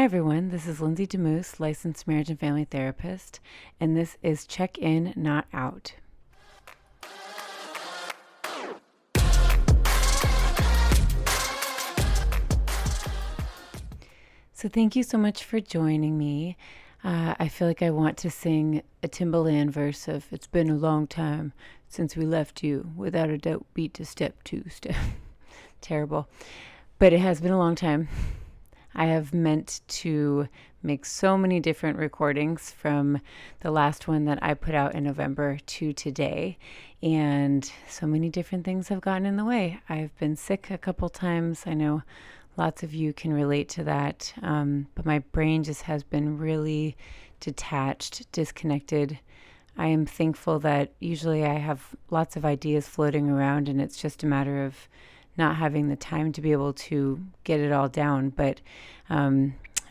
everyone, this is Lindsay DeMoose, licensed marriage and family therapist, and this is Check In, Not Out. So thank you so much for joining me. I feel like I want to sing a Timbaland verse of "It's been a long time since we left you, without a doubt beat to step 2 step." Terrible. But it has been a long time. I have meant to make so many different recordings from the last one that I put out in November to today, and so many different things have gotten in the way. I've been sick a couple times. I know lots of you can relate to that, but my brain just has been really detached, disconnected. I am thankful that usually I have lots of ideas floating around, and it's just a matter of not having the time to be able to get it all down, but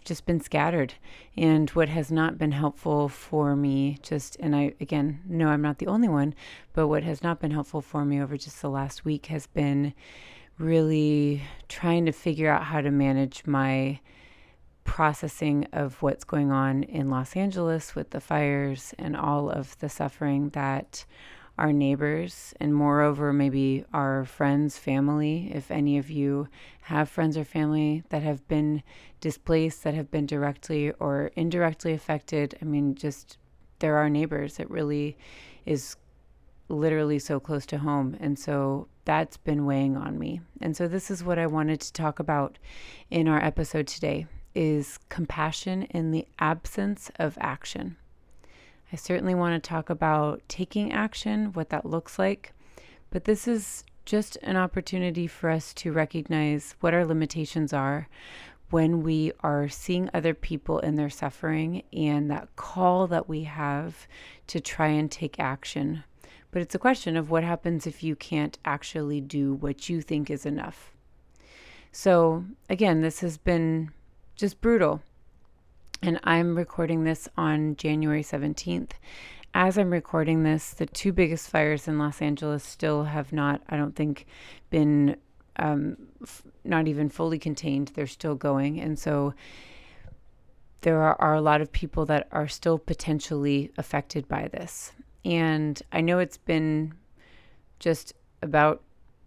just been scattered. And what has not been helpful for me, and I, again, know I'm not the only one, but what has not been helpful for me over just the last week has been really trying to figure out how to manage my processing of what's going on in Los Angeles with the fires and all of the suffering that our neighbors, and moreover, maybe our friends, family, if any of you have friends or family that have been displaced, that have been directly or indirectly affected. I mean, just they're our neighbors. It really is literally so close to home. And so that's been weighing on me. And so this is what I wanted to talk about in our episode today, is compassion in the absence of action. I certainly want to talk about taking action, what that looks like, but this is just an opportunity for us to recognize what our limitations are when we are seeing other people in their suffering, and that call that we have to try and take action. But it's a question of what happens if you can't actually do what you think is enough. So again, this has been just brutal. And I'm recording this on January 17th. As I'm recording this, the two biggest fires in Los Angeles still have not, I don't think, been not even fully contained. They're still going. And so there are a lot of people that are still potentially affected by this. And I know it's been just about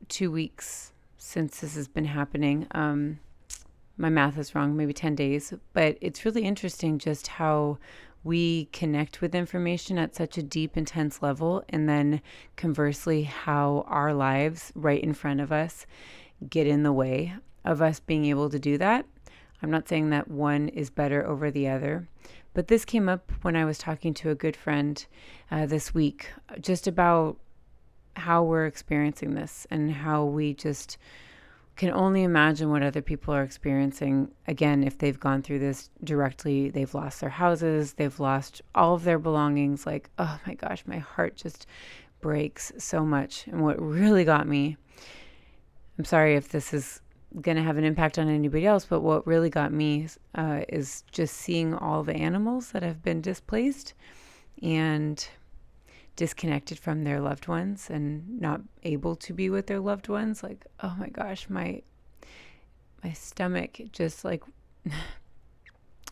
2 weeks since this has been happening. My math is wrong, maybe 10 days, but it's really interesting just how we connect with information at such a deep, intense level, and then conversely, how our lives right in front of us get in the way of us being able to do that. I'm not saying that one is better over the other, but this came up when I was talking to a good friend this week, just about how we're experiencing this and how we just can only imagine what other people are experiencing. Again, if they've gone through this directly, they've lost their houses, they've lost all of their belongings. Like, oh my gosh, my heart just breaks so much. And what really got me, I'm sorry if this is going to have an impact on anybody else, but what really got me is just seeing all the animals that have been displaced and disconnected from their loved ones and not able to be with their loved ones. Like, oh my gosh, my stomach just like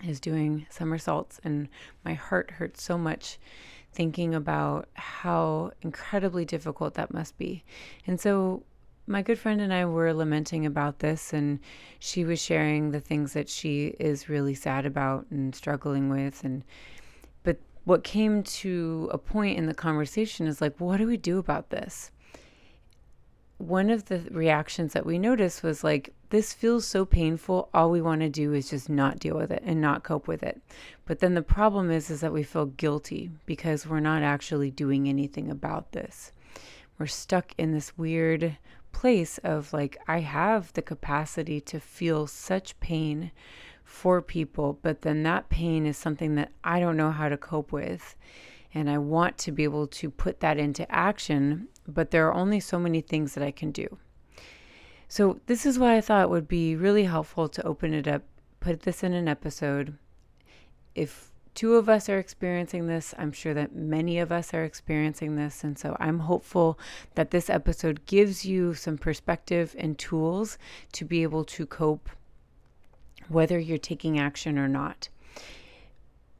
is doing somersaults, and my heart hurts so much thinking about how incredibly difficult that must be. And so my good friend and I were lamenting about this, and she was sharing the things that she is really sad about and struggling with. But what came to a point in the conversation is like, what do we do about this? One of the reactions that we noticed was like, this feels so painful. All we want to do is just not deal with it and not cope with it. But then the problem is that we feel guilty because we're not actually doing anything about this. We're stuck in this weird place of like, I have the capacity to feel such pain for people, but then that pain is something that I don't know how to cope with. And I want to be able to put that into action, but there are only so many things that I can do. So this is why I thought it would be really helpful to open it up, put this in an episode. If two of us are experiencing this, I'm sure that many of us are experiencing this. And so I'm hopeful that this episode gives you some perspective and tools to be able to cope whether you're taking action or not.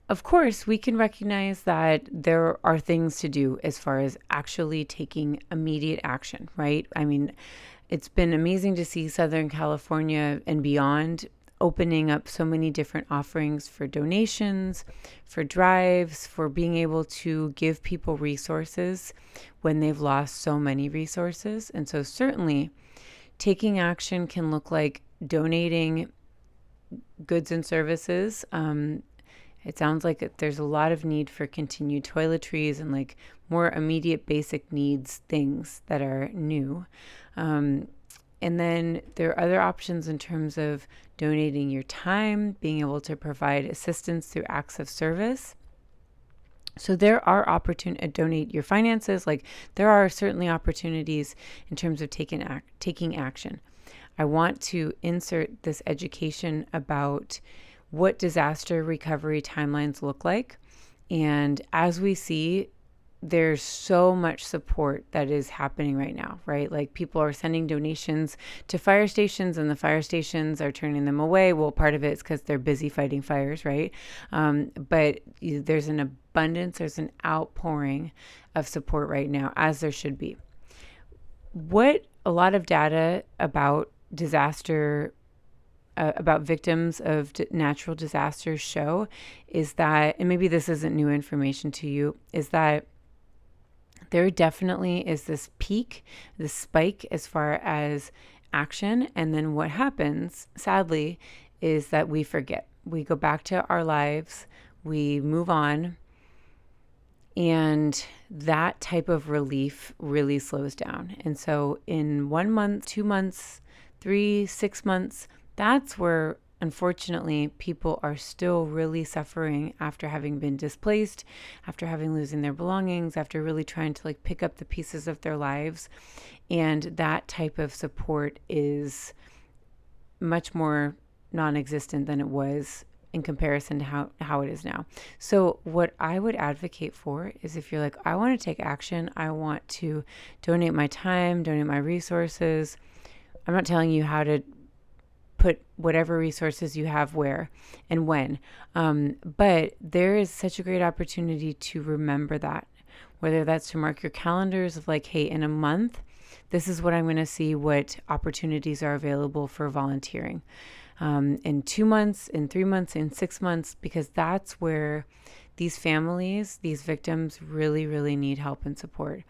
Of course, we can recognize that there are things to do as far as actually taking immediate action, right? I mean, it's been amazing to see Southern California and beyond opening up so many different offerings for donations, for drives, for being able to give people resources when they've lost so many resources. And so certainly taking action can look like donating goods and services. It sounds like there's a lot of need for continued toiletries and like more immediate basic needs things that are new. And then there are other options in terms of donating your time, being able to provide assistance through acts of service. So there are opportunities, donate your finances. Like there are certainly opportunities in terms of taking action. I want to insert this education about what disaster recovery timelines look like. And as we see, there's so much support that is happening right now, right? Like people are sending donations to fire stations and the fire stations are turning them away. Well, part of it is because they're busy fighting fires, right? But there's an abundance, there's an outpouring of support right now, as there should be. What a lot of data about disaster about victims of natural disasters show is that, and maybe this isn't new information to you, is that there definitely is this peak, this spike as far as action. And then what happens, sadly, is that we forget. We go back to our lives, we move on, and that type of relief really slows down. And so in 1 month, 2 months, 3, 6 months, that's where, unfortunately, people are still really suffering after having been displaced, after having losing their belongings, after really trying to like pick up the pieces of their lives. And that type of support is much more non-existent than it was in comparison to how it is now. So what I would advocate for is if you're like, I want to take action, I want to donate my time, donate my resources. I'm not telling you how to put whatever resources you have where and when. But there is such a great opportunity to remember that, whether that's to mark your calendars of like, hey, in a month, this is what I'm going to see what opportunities are available for volunteering. In 2 months, in 3 months, in 6 months, because that's where these families, these victims really, really need help and support.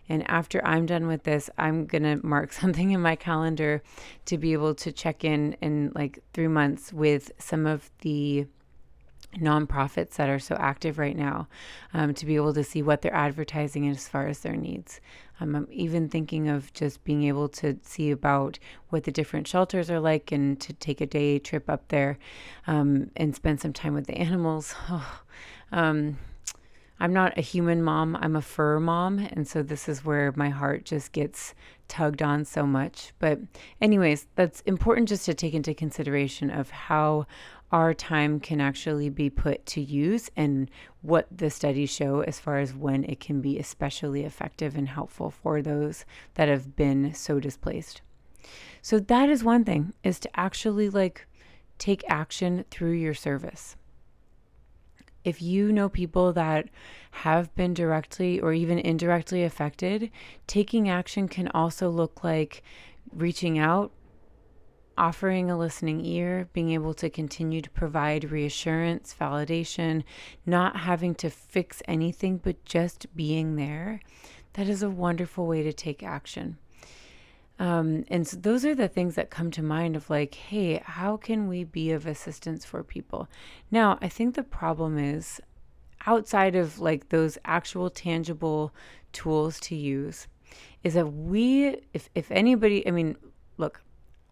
And after I'm done with this, I'm going to mark something in my calendar to be able to check in like 3 months with some of the nonprofits that are so active right now, to be able to see what they're advertising as far as their needs. I'm even thinking of just being able to see about what the different shelters are like and to take a day trip up there and spend some time with the animals. I'm not a human mom, I'm a fur mom. And so this is where my heart just gets tugged on so much. But anyways, that's important just to take into consideration of how our time can actually be put to use and what the studies show as far as when it can be especially effective and helpful for those that have been so displaced. So that is one thing, is to actually like take action through your service. If you know people that have been directly or even indirectly affected, taking action can also look like reaching out, offering a listening ear, being able to continue to provide reassurance, validation, not having to fix anything, but just being there. That is a wonderful way to take action. And so those are the things that come to mind of like, hey, how can we be of assistance for people? Now, I think the problem is outside of like those actual tangible tools to use is that if anybody, I mean, look,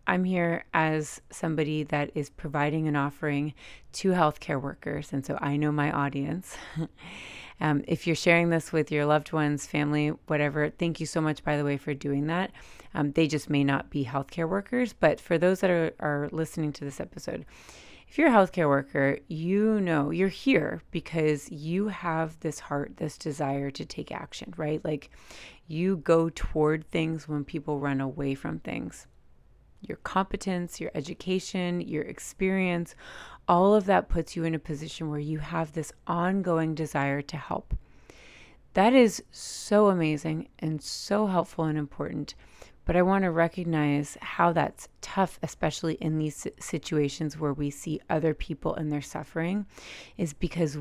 I'm here as somebody that is providing an offering to healthcare workers. And so I know my audience. If you're sharing this with your loved ones, family, whatever, thank you so much, by the way, for doing that. They just may not be healthcare workers. But for those that are listening to this episode, if you're a healthcare worker, you know you're here because you have this heart, this desire to take action, right? Like you go toward things when people run away from things. your competence, your education, your experience, all of that puts you in a position where you have this ongoing desire to help. That is so amazing and so helpful and important. But I want to recognize how that's tough, especially in these situations where we see other people and their suffering, is because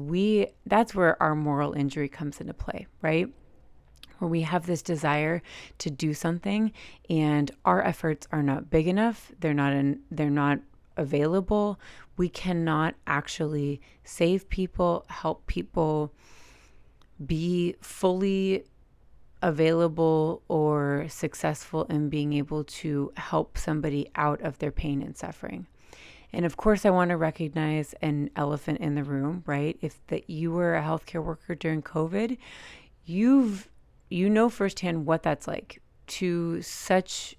that's where our moral injury comes into play, right? Where we have this desire to do something and our efforts are not big enough, they're not available. We cannot actually save people, help people be fully available or successful in being able to help somebody out of their pain and suffering. And of course, I want to recognize an elephant in the room, right? If that you were a healthcare worker during COVID, you know firsthand what that's like to such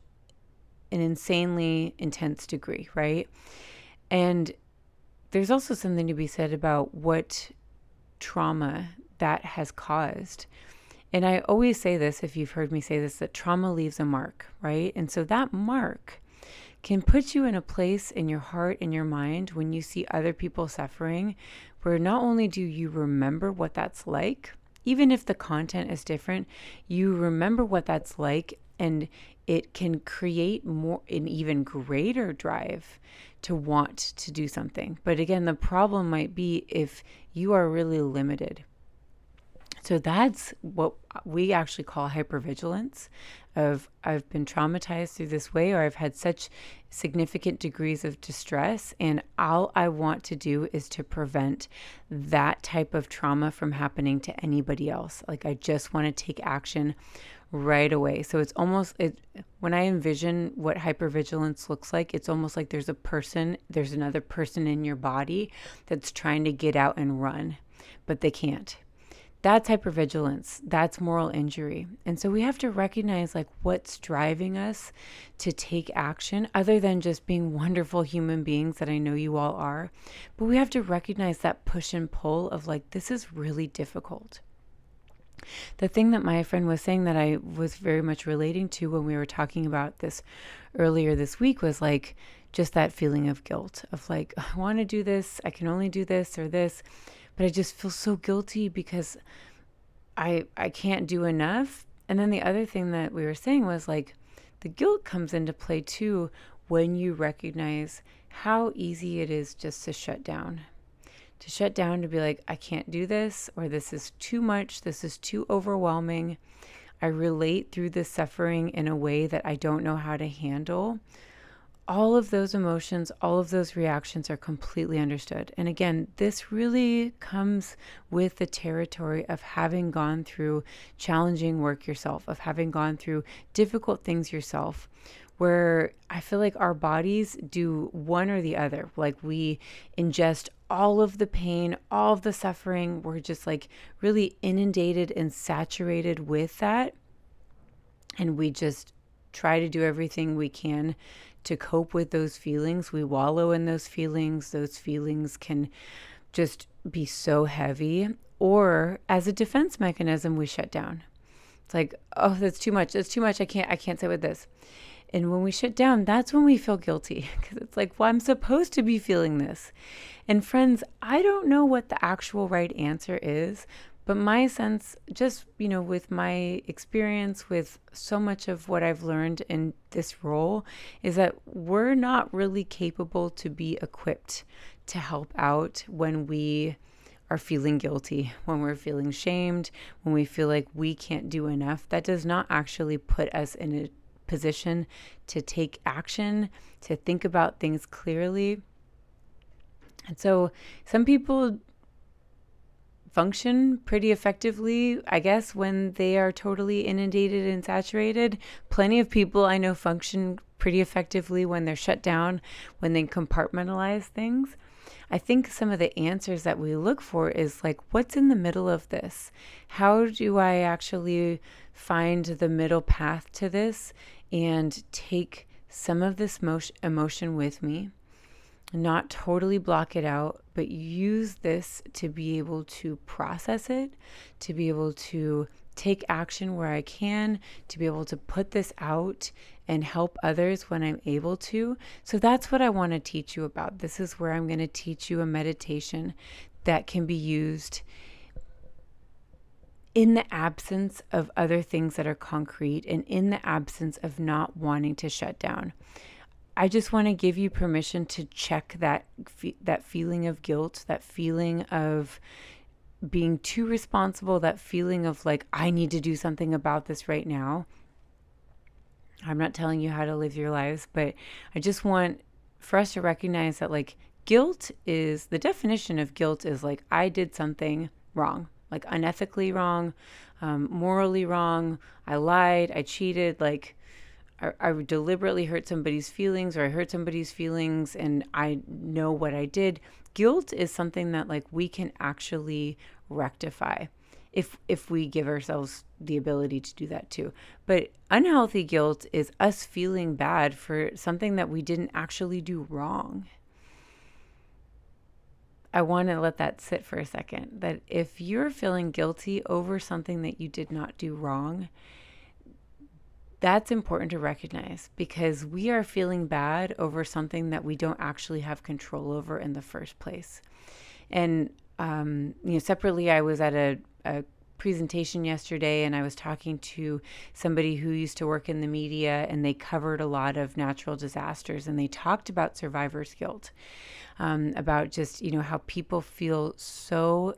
an insanely intense degree, right? And there's also something to be said about what trauma that has caused. And I always say this, if you've heard me say this, that trauma leaves a mark, right? And so that mark can put you in a place in your heart and your mind when you see other people suffering, where not only do you remember what that's like, even if the content is different, you remember what that's like, and it can create an even greater drive to want to do something. But again, the problem might be if you are really limited. So that's what we actually call hypervigilance of I've been traumatized through this way, or I've had such significant degrees of distress, and all I want to do is to prevent that type of trauma from happening to anybody else. Like I just want to take action right away. So it's almost when I envision what hypervigilance looks like, it's almost like there's another person in your body that's trying to get out and run, but they can't. That's hypervigilance. That's moral injury. And so we have to recognize like what's driving us to take action other than just being wonderful human beings that I know you all are. But we have to recognize that push and pull of like, this is really difficult. The thing that my friend was saying that I was very much relating to when we were talking about this earlier this week was like just that feeling of guilt of like, I want to do this. I can only do this or this. But I just feel so guilty because I can't do enough. And then the other thing that we were saying was like the guilt comes into play too when you recognize how easy it is just to shut down. To shut down, to be like, I can't do this, or this is too much, this is too overwhelming. I relate through this suffering in a way that I don't know how to handle. All of those emotions, all of those reactions are completely understood. And again, this really comes with the territory of having gone through challenging work yourself, of having gone through difficult things yourself, where I feel like our bodies do one or the other. Like we ingest all of the pain, all of the suffering. We're just like really inundated and saturated with that. And we just try to do everything we can to cope with those feelings. We wallow in those feelings. Those feelings can just be so heavy. Or as a defense mechanism, we shut down. It's like, oh, that's too much. That's too much. I can't sit with this. And when we shut down, that's when we feel guilty because it's like, well, I'm supposed to be feeling this. And friends, I don't know what the actual right answer is, but my sense, just, with my experience with so much of what I've learned in this role, is that we're not really capable to be equipped to help out when we are feeling guilty, when we're feeling shamed, when we feel like we can't do enough. That does not actually put us in a position to take action, to think about things clearly. And so some people function pretty effectively, I guess, when they are totally inundated and saturated. Plenty of people I know function pretty effectively when they're shut down, when they compartmentalize things. I think some of the answers that we look for is like, what's in the middle of this? How do I actually find the middle path to this and take some of this emotion with me? Not totally block it out, but use this to be able to process it, to be able to take action where I can, to be able to put this out and help others when I'm able to. So that's what I want to teach you about. This is where I'm going to teach you a meditation that can be used in the absence of other things that are concrete and in the absence of not wanting to shut down. I just want to give you permission to check that feeling of guilt, that feeling of being too responsible, that feeling of like, I need to do something about this right now. I'm not telling you how to live your lives, but I just want for us to recognize that like guilt is, the definition of guilt is like, I did something wrong, like unethically wrong, morally wrong. I lied, I cheated, like I deliberately hurt somebody's feelings, or I hurt somebody's feelings and I know what I did. Guilt is something that like we can actually rectify if we give ourselves the ability to do that too. But unhealthy guilt is us feeling bad for something that we didn't actually do wrong. I want to let that sit for a second, that if you're feeling guilty over something that you did not do wrong, that's important to recognize, because we are feeling bad over something that we don't actually have control over in the first place. And, separately, I was at a presentation yesterday and I was talking to somebody who used to work in the media, and they covered a lot of natural disasters, and they talked about survivor's guilt, about just, how people feel so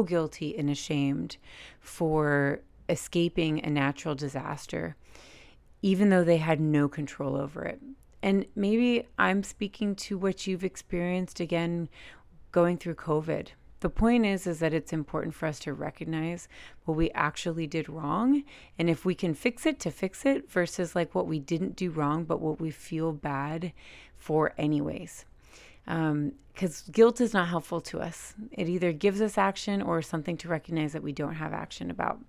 guilty and ashamed for escaping a natural disaster, even though they had no control over it. And maybe I'm speaking to what you've experienced again going through COVID. The point is that it's important for us to recognize what we actually did wrong, and if we can fix it, to fix it, versus like what we didn't do wrong but what we feel bad for anyways. Because guilt is not helpful to us. It either gives us action or something to recognize that we don't have action about.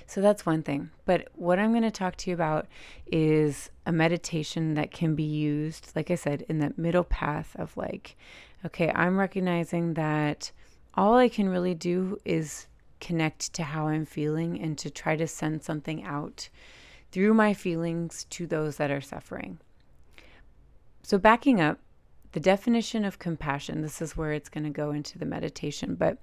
So that's one thing. But what I'm going to talk to you about is a meditation that can be used, like I said, in that middle path of like, okay, I'm recognizing that all I can really do is connect to how I'm feeling and to try to send something out through my feelings to those that are suffering. So backing up, the definition of compassion, this is where it's going to go into the meditation. But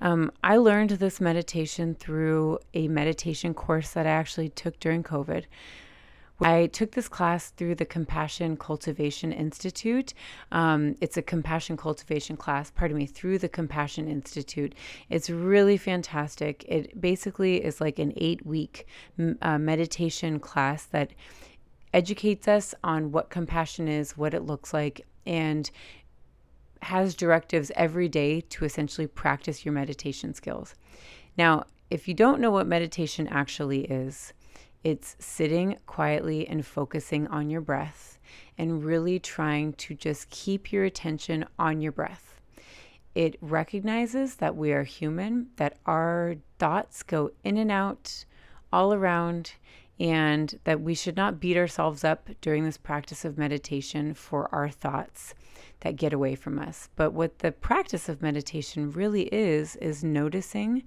I learned this meditation through a meditation course that I actually took during COVID. I took this class through the Compassion Cultivation Institute. It's a compassion cultivation class, through the Compassion Institute. It's really fantastic. It basically is like an 8-week meditation class that educates us on what compassion is, what it looks like, and has directives every day to essentially practice your meditation skills. Now, if you don't know what meditation actually is, it's sitting quietly and focusing on your breath and really trying to just keep your attention on your breath. It recognizes that we are human, that our thoughts go in and out all around, and that we should not beat ourselves up during this practice of meditation for our thoughts that get away from us. But what the practice of meditation really is noticing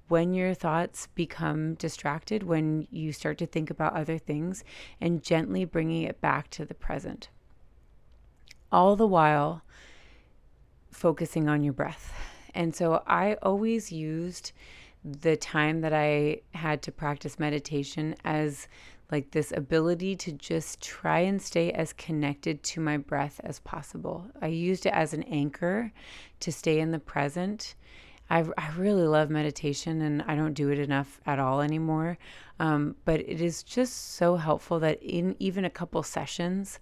when your thoughts become distracted, when you start to think about other things, and gently bringing it back to the present. All the while focusing on your breath. And so I always used the time that I had to practice meditation as like this ability to just try and stay as connected to my breath as possible. I used it as an anchor to stay in the present. I really love meditation, and I don't do it enough at all anymore. But it is just so helpful that in even a couple sessions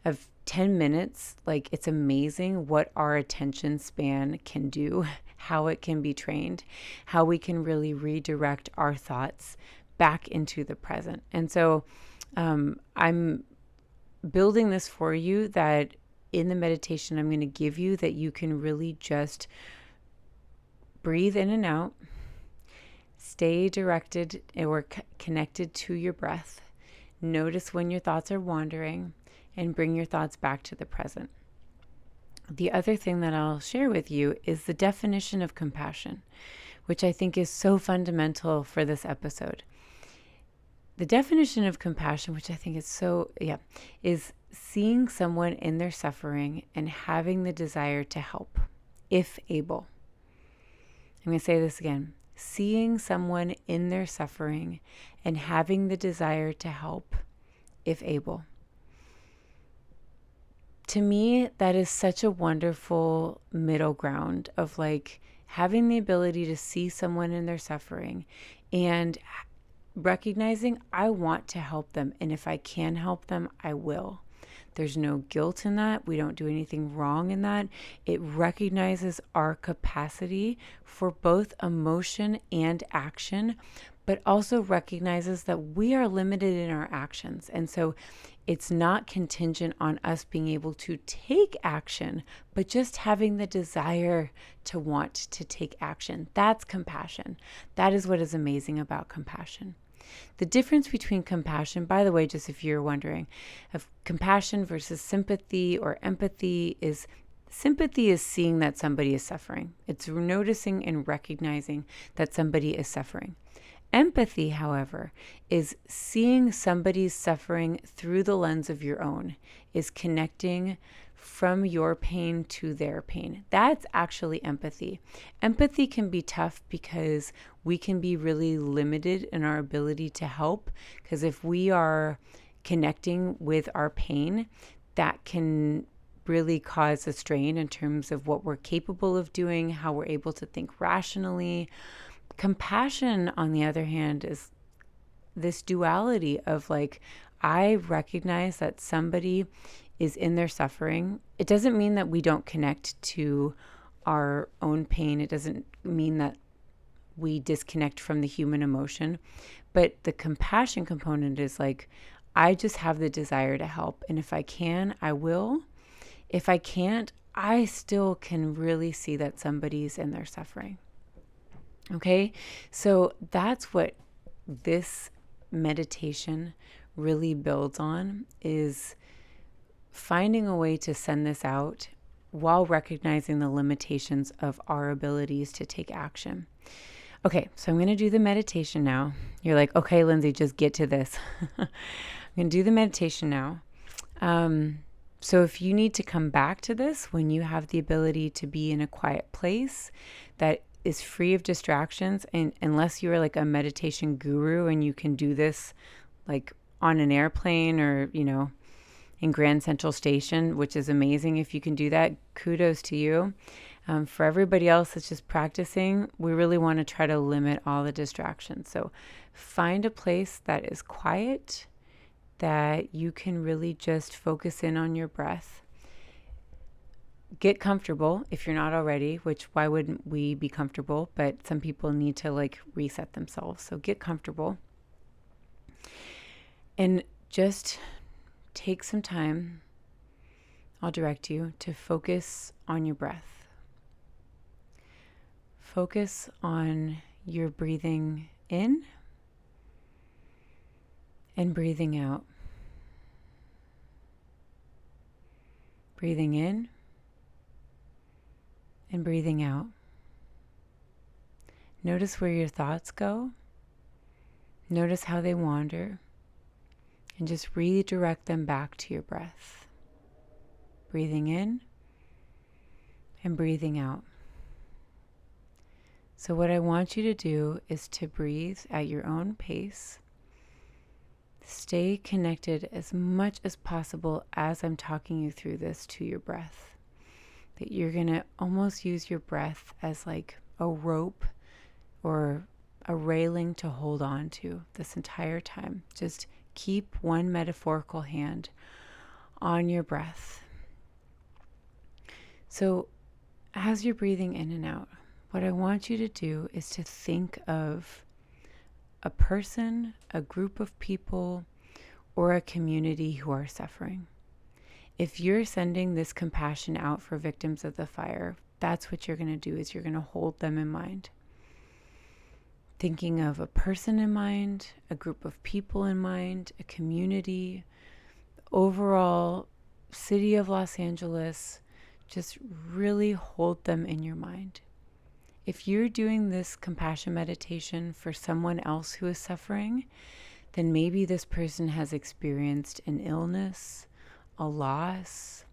of 10 minutes, like it's amazing what our attention span can do, how it can be trained, how we can really redirect our thoughts back into the present. And so I'm building this for you, that in the meditation I'm going to give you, that you can really just breathe in and out, stay directed or connected to your breath, notice when your thoughts are wandering, and bring your thoughts back to the present. The other thing that I'll share with you is the definition of compassion, which I think is so fundamental for this episode. The definition of compassion, which I think is seeing someone in their suffering and having the desire to help, if able. I'm going to say this again. Seeing someone in their suffering and having the desire to help, if able. To me, that is such a wonderful middle ground of like having the ability to see someone in their suffering and recognizing I want to help them. And if I can help them, I will. There's no guilt in that. We don't do anything wrong in that. It recognizes our capacity for both emotion and action, but also recognizes that we are limited in our actions. And so it's not contingent on us being able to take action, but just having the desire to want to take action. That's compassion. That is what is amazing about compassion. The difference between compassion, by the way, just if you're wondering, of compassion versus sympathy or empathy is sympathy is seeing that somebody is suffering. It's noticing and recognizing that somebody is suffering. Empathy, however, is seeing somebody's suffering through the lens of your own, is connecting from your pain to their pain. That's actually empathy. Empathy can be tough because we can be really limited in our ability to help, because if we are connecting with our pain, that can really cause a strain in terms of what we're capable of doing, how we're able to think rationally. Compassion, on the other hand, is this duality of like, I recognize that somebody is in their suffering. It doesn't mean that we don't connect to our own pain. It doesn't mean that we disconnect from the human emotion. But the compassion component is like, I just have the desire to help. And if I can, I will. If I can't, I still can really see that somebody's in their suffering. Okay, so that's what this meditation really builds on, is finding a way to send this out while recognizing the limitations of our abilities to take action. Okay, so I'm going to do the meditation now. You're like, okay, Lindsay, just get to this. I'm going to do the meditation now. So if you need to come back to this when you have the ability to be in a quiet place that is free of distractions, and unless you are like a meditation guru and you can do this like on an airplane or, in Grand Central Station, which is amazing if you can do that, kudos to you. For everybody else that's just practicing, we really want to try to limit all the distractions. So find a place that is quiet, that you can really just focus in on your breath. Get comfortable if you're not already, which why wouldn't we be comfortable? But some people need to like reset themselves. So get comfortable and just take some time. I'll direct you to focus on your breath. Focus on your breathing in and breathing out. Breathing in and breathing out. Notice where your thoughts go. Notice how they wander. And just redirect them back to your breath. Breathing in and breathing out. So what I want you to do is to breathe at your own pace. Stay connected as much as possible as I'm talking you through this to your breath. That you're going to almost use your breath as like a rope or a railing to hold on to this entire time. Just keep one metaphorical hand on your breath. So as you're breathing in and out, what I want you to do is to think of a person, a group of people, or a community who are suffering. If you're sending this compassion out for victims of the fire, that's what you're going to do, is you're going to hold them in mind. Thinking of a person in mind, a group of people in mind, a community, overall city of Los Angeles, just really hold them in your mind. If you're doing this compassion meditation for someone else who is suffering, then maybe this person has experienced an illness, a loss,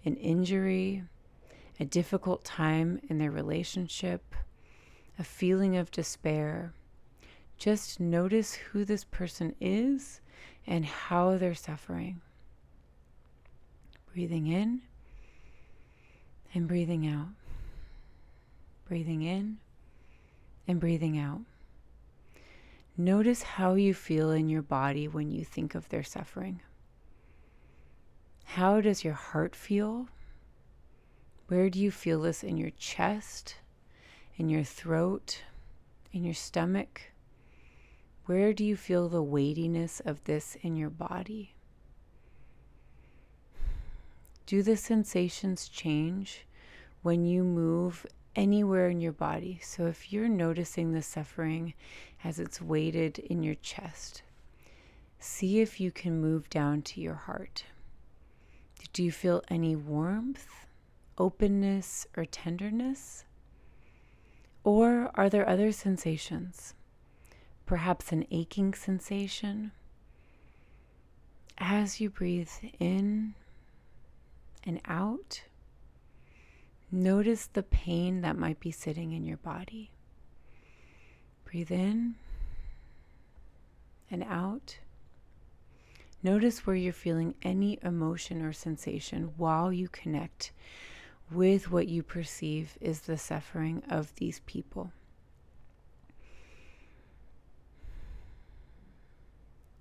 an injury, a difficult time in their relationship, a feeling of despair. Just notice who this person is and how they're suffering. Breathing in and breathing out. Breathing in and breathing out. Notice how you feel in your body when you think of their suffering. How does your heart feel? Where do you feel this in your chest, in your throat, in your stomach? Where do you feel the weightiness of this in your body? Do the sensations change when you move anywhere in your body? So if you're noticing the suffering as it's weighted in your chest, see if you can move down to your heart. Do you feel any warmth, openness, or tenderness? Or are there other sensations? Perhaps an aching sensation? As you breathe in and out, notice the pain that might be sitting in your body. Breathe in and out. Notice where you're feeling any emotion or sensation while you connect with what you perceive is the suffering of these people.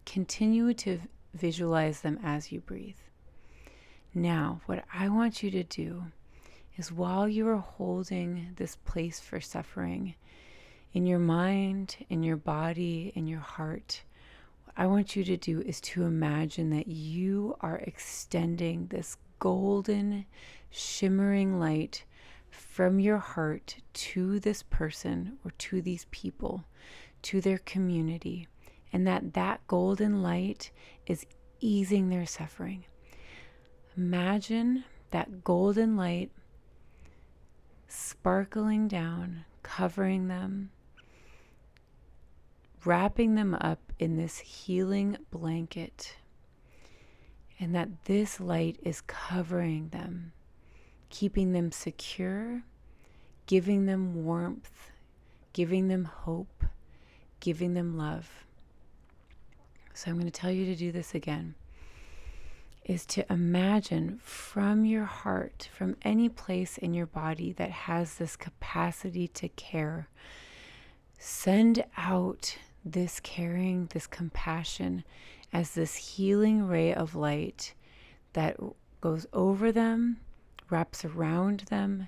Continue to visualize them as you breathe. Now, what I want you to do is while you are holding this place for suffering in your mind, in your body, in your heart, what I want you to do is to imagine that you are extending this golden, shimmering light from your heart to this person or to these people, to their community, and that golden light is easing their suffering. Imagine that golden light sparkling down, covering them, wrapping them up in this healing blanket, and that this light is covering them, keeping them secure, giving them warmth, giving them hope, giving them love. So I'm going to tell you to do this again, is to imagine from your heart, from any place in your body that has this capacity to care, send out this caring, this compassion as this healing ray of light that goes over them, wraps around them,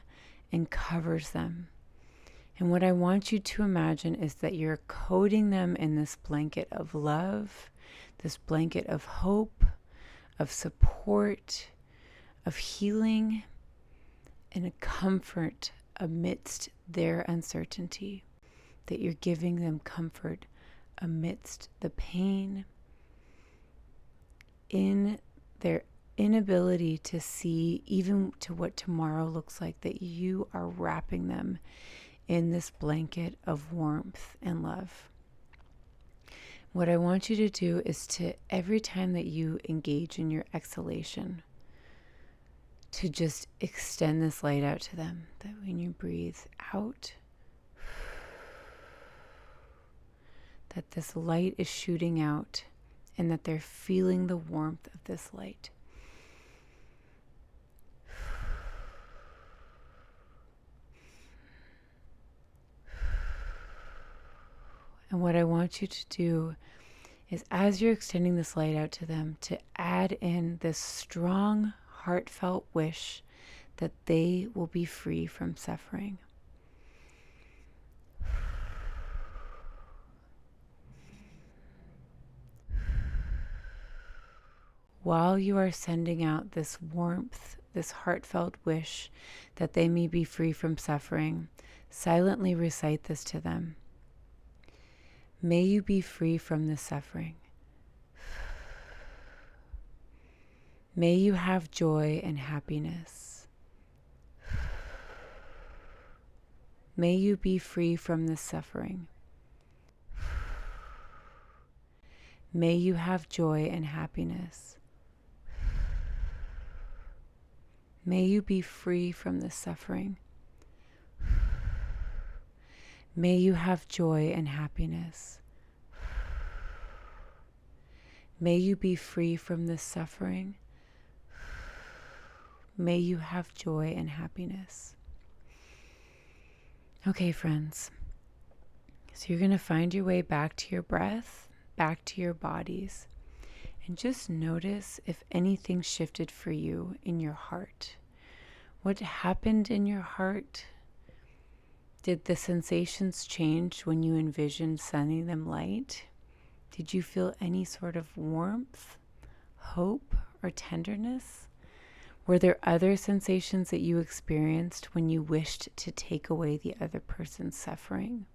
and covers them. And what I want you to imagine is that you're coating them in this blanket of love, this blanket of hope, of support, of healing, and a comfort amidst their uncertainty. That you're giving them comfort amidst the pain, in their inability to see even to what tomorrow looks like, that you are wrapping them in this blanket of warmth and love. What I want you to do is to, every time that you engage in your exhalation, to just extend this light out to them. That when you breathe out, that this light is shooting out and that they're feeling the warmth of this light. And what I want you to do is, as you're extending this light out to them, to add in this strong, heartfelt wish that they will be free from suffering. While you are sending out this warmth, this heartfelt wish that they may be free from suffering, silently recite this to them. May you be free from this suffering. May you have joy and happiness. May you be free from this suffering. May you have joy and happiness. May you be free from this suffering. May you have joy and happiness. May you be free from this suffering. May you have joy and happiness. Okay, friends. So you're going to find your way back to your breath, back to your bodies, and just notice if anything shifted for you in your heart. What happened in your heart? Did the sensations change when you envisioned sending them light? Did you feel any sort of warmth, hope, or tenderness? Were there other sensations that you experienced when you wished to take away the other person's suffering?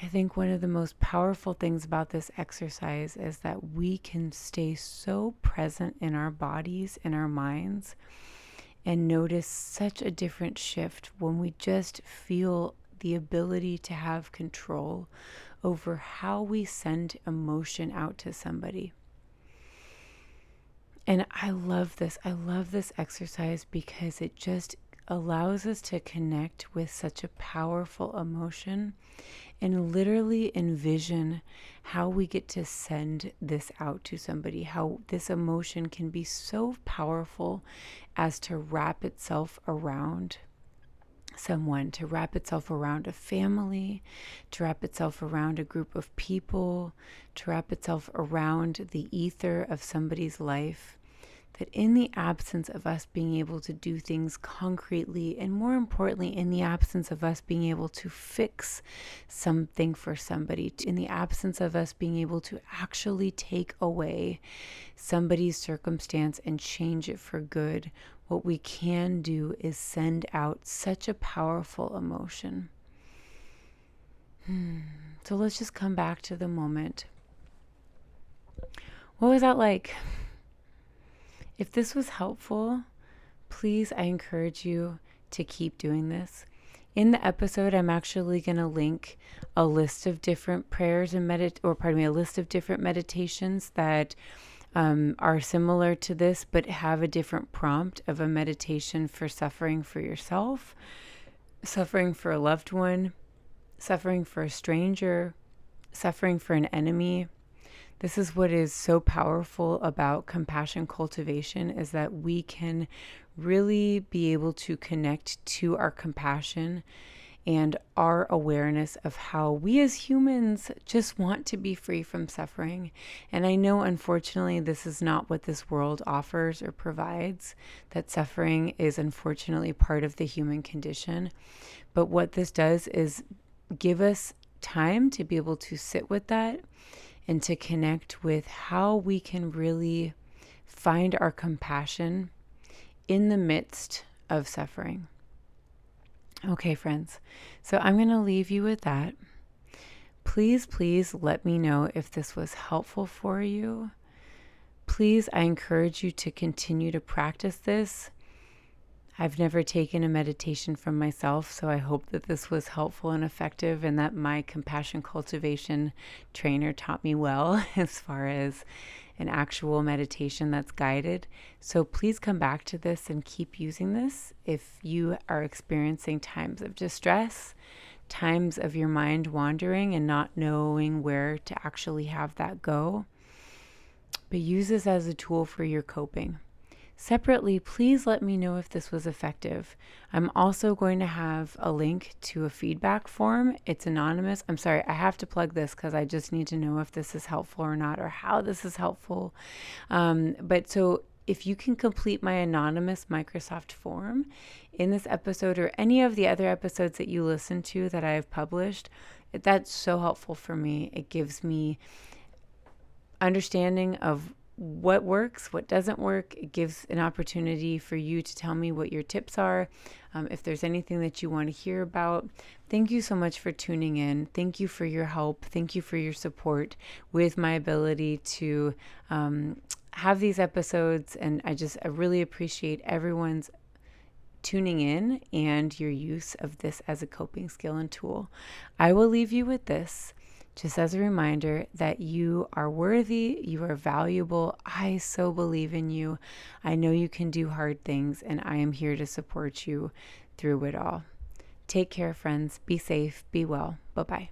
I think one of the most powerful things about this exercise is that we can stay so present in our bodies and our minds and notice such a different shift when we just feel the ability to have control over how we send emotion out to somebody. And I love this. I love this exercise because it just allows us to connect with such a powerful emotion and literally envision how we get to send this out to somebody, how this emotion can be so powerful as to wrap itself around someone, to wrap itself around a family, to wrap itself around a group of people, to wrap itself around the ether of somebody's life. That in the absence of us being able to do things concretely, and more importantly, in the absence of us being able to fix something for somebody, in the absence of us being able to actually take away somebody's circumstance and change it for good, what we can do is send out such a powerful emotion. So let's just come back to the moment. What was that like? If this was helpful, please, I encourage you to keep doing this. In the episode, I'm actually going to link a list of different prayers and a list of different meditations that are similar to this, but have a different prompt of a meditation for suffering for yourself, suffering for a loved one, suffering for a stranger, suffering for an enemy. This is what is so powerful about compassion cultivation, is that we can really be able to connect to our compassion and our awareness of how we as humans just want to be free from suffering. And I know, unfortunately, this is not what this world offers or provides, that suffering is unfortunately part of the human condition. But what this does is give us time to be able to sit with that and to connect with how we can really find our compassion in the midst of suffering. Okay, friends, so I'm going to leave you with that. Please let me know if this was helpful for you. Please, I encourage you to continue to practice this. I've never taken a meditation from myself, so I hope that this was helpful and effective, and that my compassion cultivation trainer taught me well as far as an actual meditation that's guided. So please come back to this and keep using this if you are experiencing times of distress, times of your mind wandering and not knowing where to actually have that go. But use this as a tool for your coping. Separately, please let me know if this was effective. I'm also going to have a link to a feedback form. It's anonymous. I'm sorry, I have to plug this because I just need to know if this is helpful or not, or how this is helpful. But so if you can complete my anonymous Microsoft form in this episode or any of the other episodes that you listen to that I've published, that's so helpful for me. It gives me understanding of what works, what doesn't work. It gives an opportunity for you to tell me what your tips are. If there's anything that you want to hear about. Thank you so much for tuning in. Thank you for your help. Thank you for your support with my ability to have these episodes. And I really appreciate everyone's tuning in and your use of this as a coping skill and tool. I will leave you with this, just as a reminder that you are worthy, you are valuable. I so believe in you. I know you can do hard things, and I am here to support you through it all. Take care, friends. Be safe. Be well. Bye-bye.